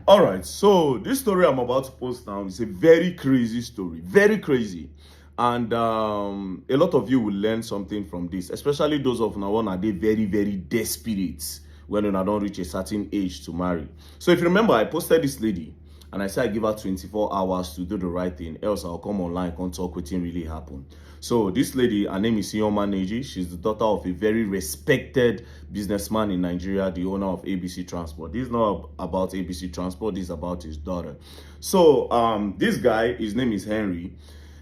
All right, so this story I'm about to post now is a very crazy story, very crazy. And a lot of you will learn something from this, especially those of now are they very desperate when you don't reach a certain age to marry. So if you remember, I posted this lady and I said I give her 24 hours to do the right thing, else I'll come online and talk with him really happen. So this lady, her name is Sioma Neji. She's the daughter of a very respected businessman in Nigeria, the owner of ABC Transport. This is not about ABC Transport, this is about his daughter. So this guy, his name is Henry.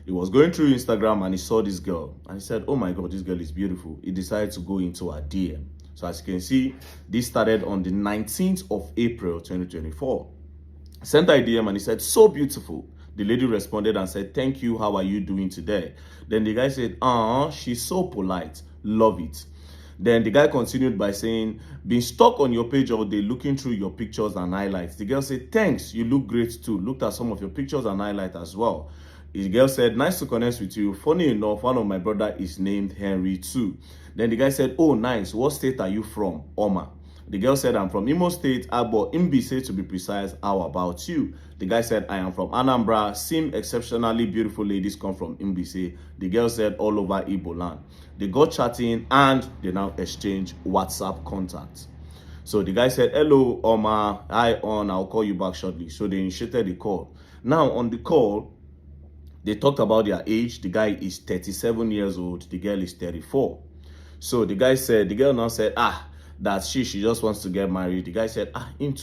He was going through Instagram and he saw this girl and he said, oh my God, this girl is beautiful. He decided to go into her DM. So as you can see, this started on the 19th of April, 2024. Sent her a DM and he said, so beautiful. The lady responded and said, thank you, how are you doing today? Then the guy said, she's so polite, love it. Then the guy continued by saying, been stuck on your page all day looking through your pictures and highlights. The girl said, thanks, you look great too. Looked at some of your pictures and highlights as well. The girl said, nice to connect with you. Funny enough, one of my brother is named Henry too. Then the guy said, oh, nice. What state are you from? Oma. The girl said, I'm from Imo State, Abo, Mbise to be precise. How about you? The guy said, I am from Anambra. Seem exceptionally beautiful ladies come from Mbise. The girl said, all over Igbo land. They got chatting and they now exchange WhatsApp contacts. So the guy said, hello, Oma. Hi, I'll call you back shortly. So they initiated the call. Now on the call, they talked about their age. The guy is 37 years old. The girl is 34. So the girl now said, that she just wants to get married. The guy said, him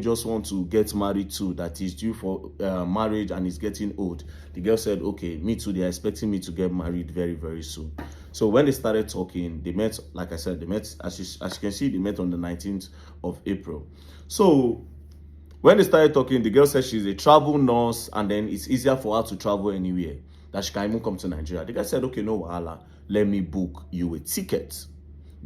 just want to get married too, that he's due for marriage and he's getting old. The girl said, okay, me too, they're expecting me to get married very soon. So when they started talking, they met, like I said, as you can see, they met on the 19th of April. So when they started talking, the girl said she's a travel nurse and then it's easier for her to travel anywhere, that she can even come to Nigeria. The guy said, okay, no wahala, let me book you a ticket.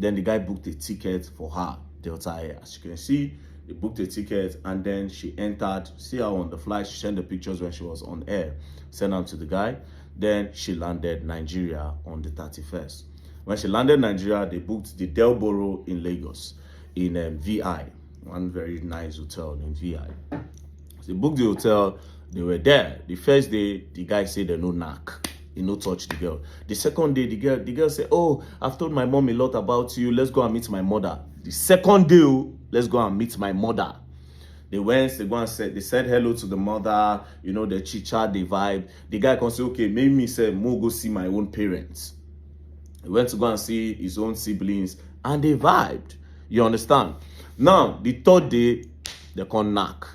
Then the guy booked a ticket for her, Delta Air. As you can see, he booked a ticket and then she entered. See her on the flight. She sent the pictures when she was on air. Sent them to the guy. Then she landed Nigeria on the 31st. When she landed Nigeria, they booked the Delboro in Lagos in VI, one very nice hotel in VI. So they booked the hotel. They were there. The first day, the guy said they no knock. He no touch the girl. The second day, the girl said, oh, I've told my mom a lot about you. Let's go and meet my mother. The second day, let's go and meet my mother. They said hello to the mother, the chit-chat, the vibe. The guy can say, okay, maybe me say, go see my own parents. He went to go and see his own siblings and they vibed. You understand? Now, the third day, they can knock.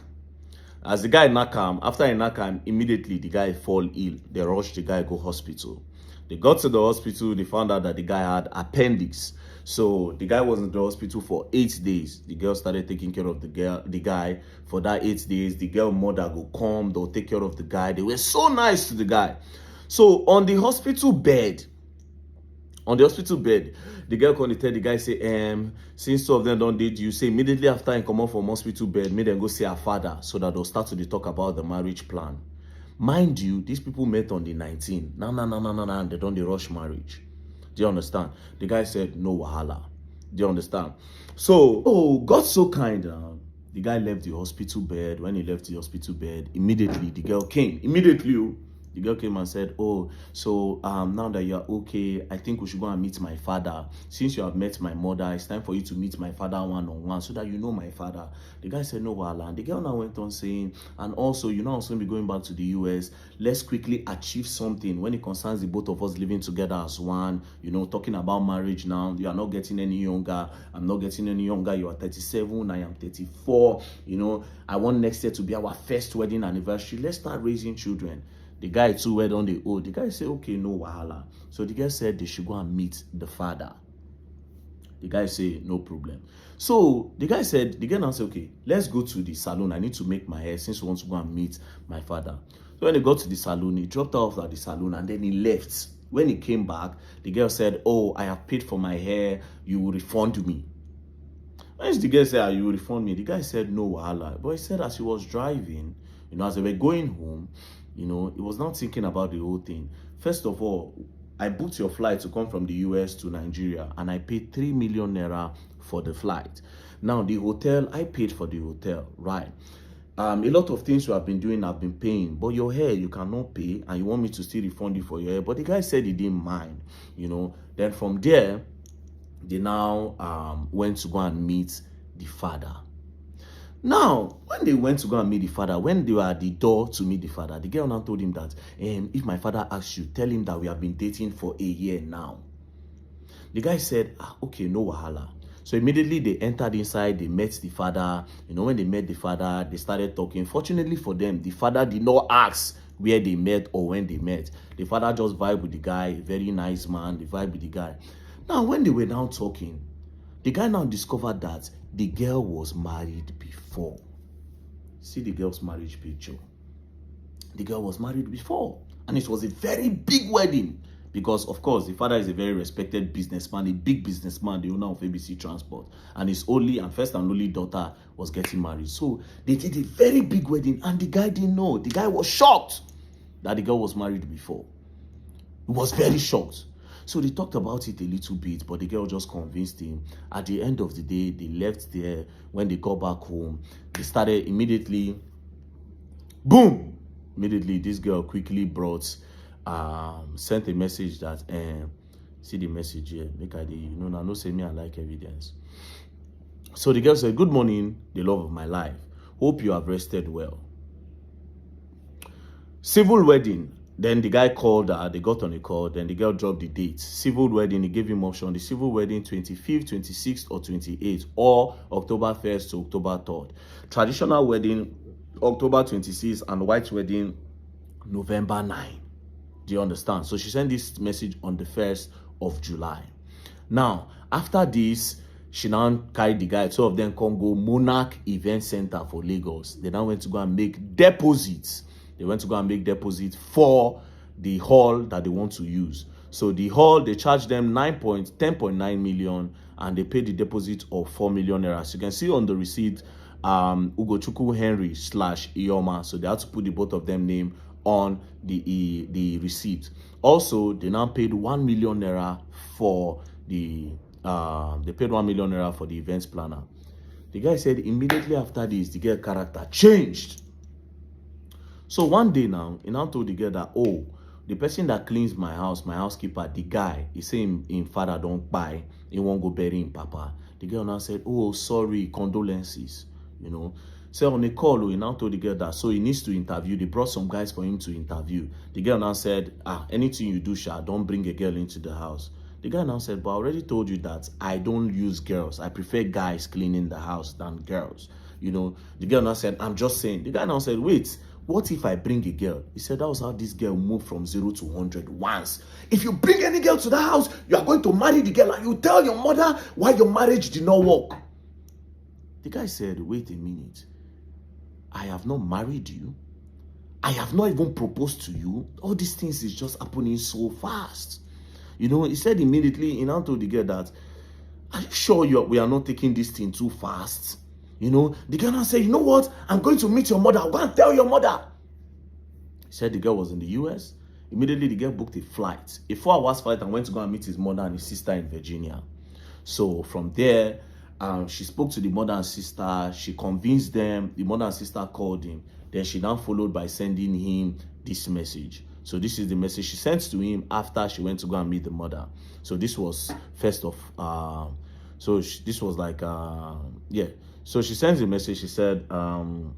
As the guy knock him, after he knock him, immediately the guy fall ill. They rushed the guy go hospital. They got to the hospital, they found out that the guy had appendix. So the guy was in the hospital for 8 days. The girl started taking care of the guy for that 8 days. The girl mother go come, they'll take care of the guy. They were so nice to the guy. So on the hospital bed, the girl called tell the guy, say, since two of them don't date you, say immediately after he come out from hospital bed, make them go see her father so that they'll start to talk about the marriage plan. Mind you, these people met on the 19th. No, they don't rush marriage. Do you understand? The guy said, no wahala. Do you understand? So, God so kind. The guy left the hospital bed. When he left the hospital bed, immediately the girl came. The girl came and said, oh, so now that you're okay, I think we should go and meet my father. Since you have met my mother, it's time for you to meet my father one-on-one so that you know my father. The guy said, no, wahala. And the girl now went on saying, and also, I'm soon be going back to the US. Let's quickly achieve something when it concerns the both of us living together as one. Talking about marriage now. You are not getting any younger. I'm not getting any younger. You are 37. I am 34. I want next year to be our first wedding anniversary. Let's start raising children. The guy too went on the old. The guy said, okay, no wahala. So the guy said they should go and meet the father. The guy said, no problem. So the girl now said, okay, let's go to the salon. I need to make my hair since we want to go and meet my father. So when they got to the salon, he dropped her off at the salon and then he left. When he came back, the girl said, oh, I have paid for my hair. You will refund me. When the girl said, you will refund me, the guy said, no wahala. But he said as he was driving, as they were going home, he was not thinking about the whole thing. First of all, I booked your flight to come from the US to Nigeria and I paid 3 million naira for the flight. Now, the hotel, I paid for the hotel, right? a lot of things you have been doing, I've been paying, but your hair you cannot pay, and you want me to still refund you for your hair. But the guy said he didn't mind, you know. Then from there, they now went to go and meet the father. Now, when they went to go and meet the father, when they were at the door to meet the father, the girl now told him that, if my father asks you, tell him that we have been dating for a year now. The guy said, okay, no wahala. So immediately they entered inside, they met the father. You know, when they met the father, they started talking. Fortunately for them, the father did not ask where they met or when they met. The father just vibed with the guy, very nice man, they vibed with the guy. Now, when they were now talking, the guy now discovered that the girl was married before. See the girl's marriage picture. The girl was married before. And it was a very big wedding. Because, of course, the father is a very respected businessman, a big businessman, the owner of ABC Transport. And his only and first and only daughter was getting married. So they did a very big wedding. And the guy didn't know. The guy was shocked that the girl was married before. He was very shocked. So they talked about it a little bit, but the girl just convinced him. At the end of the day, they left there. When they got back home, they started immediately. Boom! Immediately, this girl quickly sent a message that, see the message here, make I no say me I like evidence. So the girl said, good morning, the love of my life. Hope you have rested well. Civil wedding. Then the guy called her, they got on a call, then the girl dropped the date. Civil wedding, he gave him option. The civil wedding, 25th, 26th, or 28th, or October 1st to October 3rd. Traditional wedding, October 26th, and white wedding, November 9. Do you understand? So she sent this message on the 1st of July. Now, after this, she now carried the guy, two of them come go Monarch Event Center for Lagos. They now went to go and make deposits. They went to go and make deposits for the hall that they want to use. So the hall, they charged them 10.9 million and they paid the deposit of 4 million naira. So you can see on the receipt, Ugochukwu Henry / Ioma. So they had to put the both of them name on the receipt. Also, they now paid 1 million naira for the events planner. The guy said immediately after this, the girl character changed. So one day now, he now told the girl that, oh, the person that cleans my house, my housekeeper, the guy, he say him father don't buy, he won't go bury him papa. The girl now said, oh, sorry, condolences, you know. So on a call, he now told the girl that, so he needs to interview. They brought some guys for him to interview. The girl now said, anything you do, Sha, don't bring a girl into the house. The guy now said, but I already told you that I don't use girls. I prefer guys cleaning the house than girls. You know, the girl now said, I'm just saying. The guy now said, wait, what if I bring a girl? He said, that was how this girl moved from 0 to 100 once. If you bring any girl to the house, you are going to marry the girl and you tell your mother why your marriage did not work. The guy said, wait a minute. I have not married you. I have not even proposed to you. All these things is just happening so fast. You know, he said immediately, he now told the girl that, are you sure we are not taking this thing too fast? You know, the girl now said, you know what? I'm going to meet your mother. I'm going to tell your mother. He said the girl was in the US. Immediately, the girl booked a flight, a 4-hour flight, and went to go and meet his mother and his sister in Virginia. So from there, she spoke to the mother and sister. She convinced them. The mother and sister called him. Then she now followed by sending him this message. So this is the message she sent to him after she went to go and meet the mother. So this was first of, this was like, yeah. So she sends a message. She said, on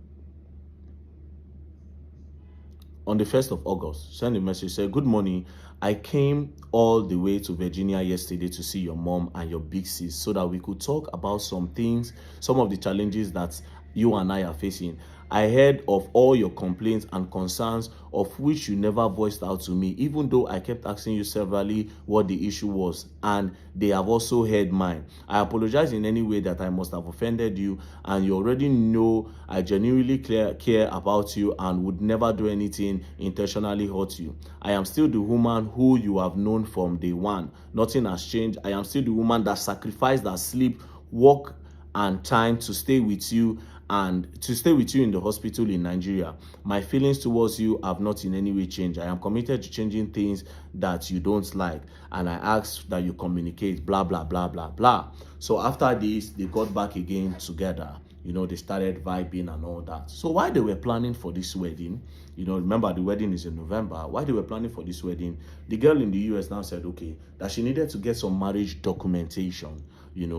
the 1st of August, send a message, said, good morning. I came all the way to Virginia yesterday to see your mom and your big sis so that we could talk about some things, some of the challenges that you and I are facing. I heard of all your complaints and concerns, of which you never voiced out to me, even though I kept asking you severally what the issue was, and they have also heard mine. I apologize in any way that I must have offended you, and you already know I genuinely care about you and would never do anything intentionally hurt you. I am still the woman who you have known from day one. Nothing has changed. I am still the woman that sacrificed her sleep, work, and time to stay with you in the hospital in Nigeria. My feelings towards you have not in any way changed. I am committed to changing things that you don't like, and I ask that you communicate, blah, blah, blah, blah, blah. So after this, they got back again together. they started vibing and all that. So while they were planning for this wedding, remember the wedding is in November. While they were planning for this wedding, the girl in the US now said, okay, that she needed to get some marriage documentation,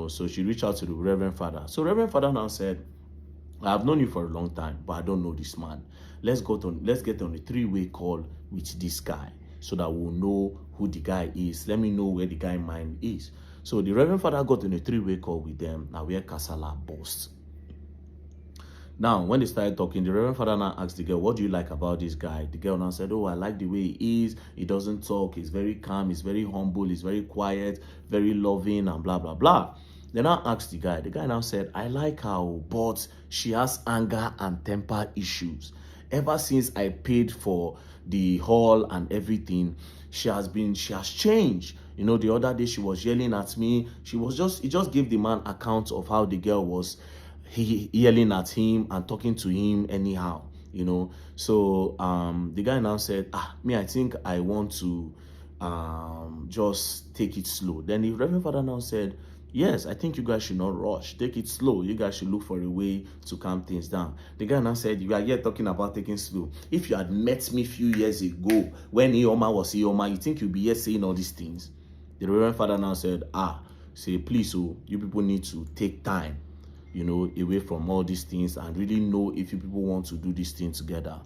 so she reached out to the Reverend Father. So Reverend Father now said, I have known you for a long time, but I don't know this man. Let's get on a 3-way call with this guy so that we'll know who the guy is. Let me know where the guy mind is. So the Reverend Father got on a 3-way call with them. Now where Kasala burst. Now, when they started talking, the Reverend Father now asked the girl, what do you like about this guy? The girl now said, oh, I like the way he is. He doesn't talk. He's very calm. He's very humble. He's very quiet, very loving, and blah, blah, blah. Then I asked the guy. The guy now said, I like her, but she has anger and temper issues. Ever since I paid for the hall and everything, she has changed. The other day she was yelling at me. He just gave the man account of how the girl was yelling at him and talking to him anyhow, So the guy now said, I think I want to just take it slow. Then the Reverend Father now said, yes, I think you guys should not rush. Take it slow. You guys should look for a way to calm things down. The guy now said, you are here talking about taking slow. If you had met me a few years ago when Ioma was Ioma, you think you'd be here saying all these things? The Reverend Father now said, say, please, you people need to take time, away from all these things and really know if you people want to do this thing together.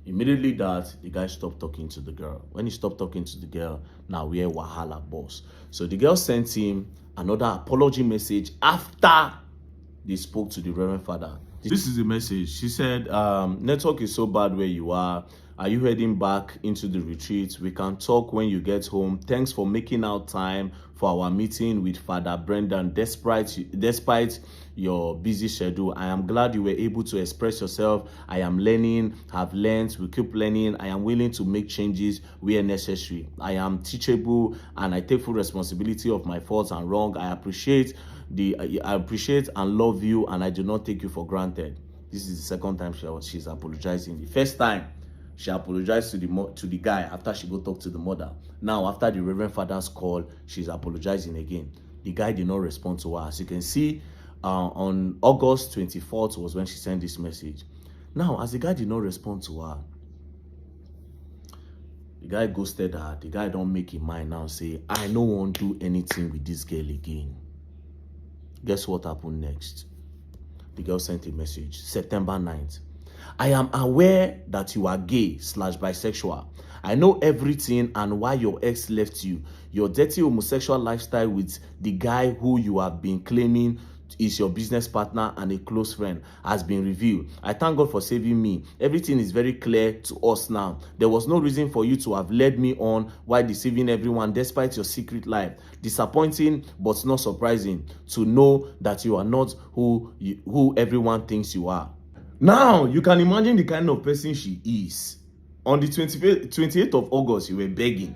Immediately the guy stopped talking to the girl. When he stopped talking to the girl, now we're Wahala boss. So the girl sent him another apology message after they spoke to the Reverend Father. This is the message. She said, network is so bad where you are. Are you heading back into the retreat? We can talk when you get home. Thanks for making out time for our meeting with Father Brendan. Despite your busy schedule, I am glad you were able to express yourself. I am learning, have learned, will keep learning. I am willing to make changes where necessary. I am teachable and I take full responsibility of my faults and wrong. I appreciate and love you, and I do not take you for granted. This is the second time she's apologizing. The first time, she apologized to the guy after she go talk to the mother. Now, after the Reverend Father's call, she's apologizing again. The guy did not respond to her. As you can see, on August 24th was when she sent this message. Now, as the guy did not respond to her, the guy ghosted her. The guy don't make his mind now, say, I no want to do anything with this girl again. Guess what happened next? The girl sent a message, September 9th. I am aware that you are gay/bisexual. I know everything and why your ex left you. Your dirty homosexual lifestyle with the guy who you have been claiming is your business partner and a close friend has been revealed. I thank God for saving me. Everything is very clear to us now. There was no reason for you to have led me on while deceiving everyone despite your secret life. Disappointing but not surprising to know that you are not who everyone thinks you are. Now, you can imagine the kind of person she is. On the 28th of August, you were begging.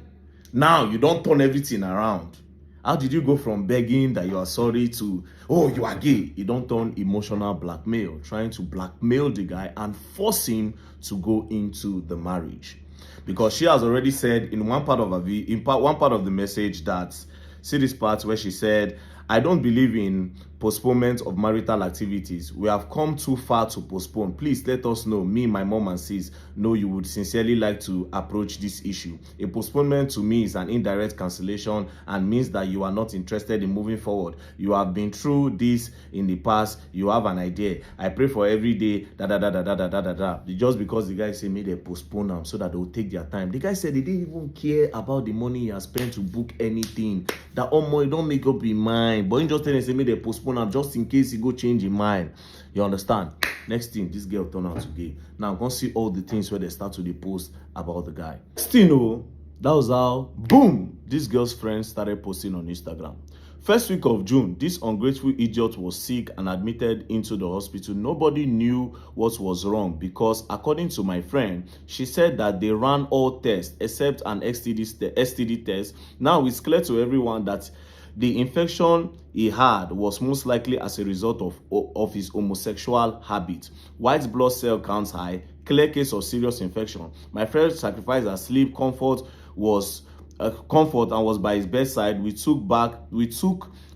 Now, you don't turn everything around. How did you go from begging that you are sorry to, oh, you are gay? You don't turn emotional blackmail, trying to blackmail the guy and force him to go into the marriage. Because she has already said in one part of the message that, see this part where she said, I don't believe in postponement of marital activities. We have come too far to postpone. Please let us know. Me, my mom and sis know you would sincerely like to approach this issue. A postponement to me is an indirect cancellation and means that you are not interested in moving forward. You have been through this in the past. You have an idea. I pray for every day, Just because the guy said maybe they postpone them so that they will take their time. The guy said they didn't even care about the money he has spent to book anything. That money don't make up in mind. But he just tell them say maybe they postpone them just in case he go change his mind. You understand? Next thing, this girl turned out to gay. Now I'm gonna see all the things where they start to post about the guy. Still, that was how boom, this girl's friends started posting on Instagram. First week of June, this ungrateful idiot was sick and admitted into the hospital. Nobody knew what was wrong because according to my friend, she said that they ran all tests except an STD test. Now it's clear to everyone that the infection he had was most likely as a result of his homosexual habit. White blood cell counts high, clear case of serious infection. My friend sacrificed her sleep, comfort and was by his bedside. We took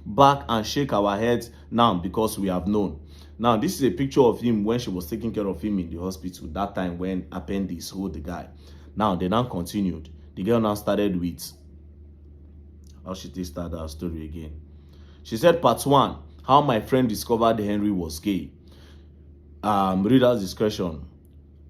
back and shake our heads now because we have known. Now, this is a picture of him when she was taking care of him in the hospital, that time when appendix hold the guy. Now, they now continued. The girl now started with, how should they start that story again? She said, part 1, how my friend discovered Henry was gay. Reader's discretion.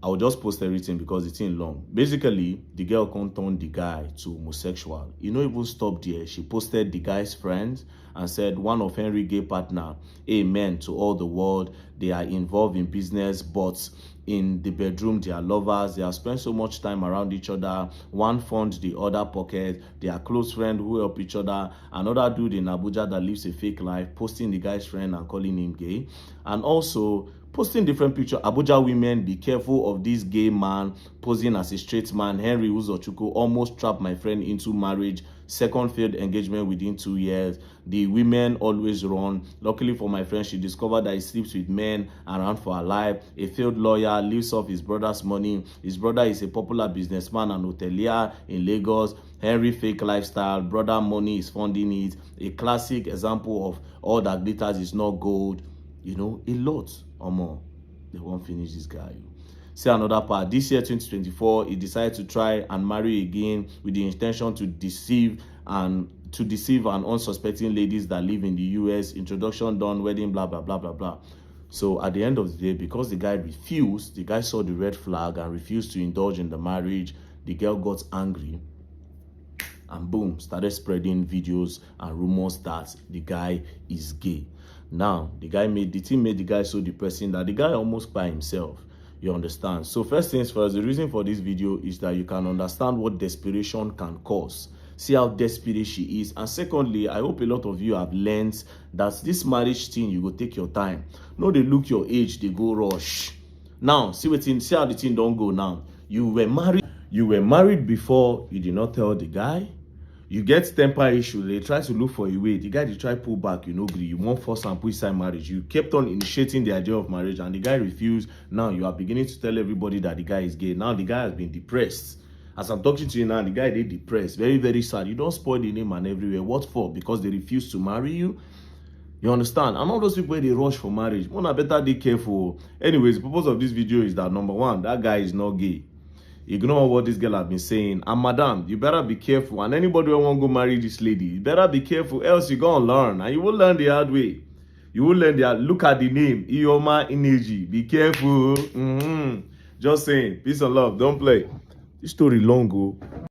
I will just post everything because it's in long. Basically, the girl can't turn the guy to homosexual. You know, even stopped there. She posted the guy's friends and said, one of Henry gay partner, amen to all the world. They are involved in business, but in the bedroom, they are lovers. They have spent so much time around each other. One fund the other pocket. They are close friends who help each other. Another dude in Abuja that lives a fake life, posting the guy's friend and calling him gay. And also, posting different pictures. Abuja women, be careful of this gay man posing as a straight man. Henry Uzochukwu almost trapped my friend into marriage. Second failed engagement within 2 years. The women always run. Luckily for my friend, she discovered that he sleeps with men and ran for her life. A failed lawyer lives off his brother's money. His brother is a popular businessman and hotelier in Lagos. Henry fake lifestyle. Brother money is funding it. A classic example of all that glitters is not gold. You know, a lot or more. They won't finish this guy. See another part. This year, 2024, he decided to try and marry again with the intention to deceive and unsuspecting ladies that live in the US. Introduction done, wedding, blah, blah, blah, blah, blah. So at the end of the day, because the guy refused, the guy saw the red flag and refused to indulge in the marriage, the girl got angry and boom, started spreading videos and rumors that the guy is gay. Now, the team made the guy so depressing that the guy almost by himself. You understand? So first things first, the reason for this video is that you can understand what desperation can cause. See how desperate she is. And secondly, I hope a lot of you have learned that this marriage thing, you go take your time. No, they look your age, they go rush. Now, see how the thing don't go now. You were married before, you did not tell the guy. You get temper issue, they try to look for a way. The guy, they try pull back, you know, agree. You won't force and put inside marriage. You kept on initiating the idea of marriage and the guy refused. Now you are beginning to tell everybody that the guy is gay. Now the guy has been depressed. As I'm talking to you now, the guy, they depressed. Very, very sad. You don't spoil the name and everywhere. What for? Because they refuse to marry you? You understand? And all those people, they rush for marriage. One better be careful. Anyways, the purpose of this video is that, number one, that guy is not gay. Ignore what this girl has been saying. And madam, you better be careful. And anybody who won't go marry this lady, you better be careful. Else you're going to learn. And you will learn the hard way. You will learn the hard. Look at the name. Ioma Ineji. Be careful. Just saying. Peace and love. Don't play. This story long ago.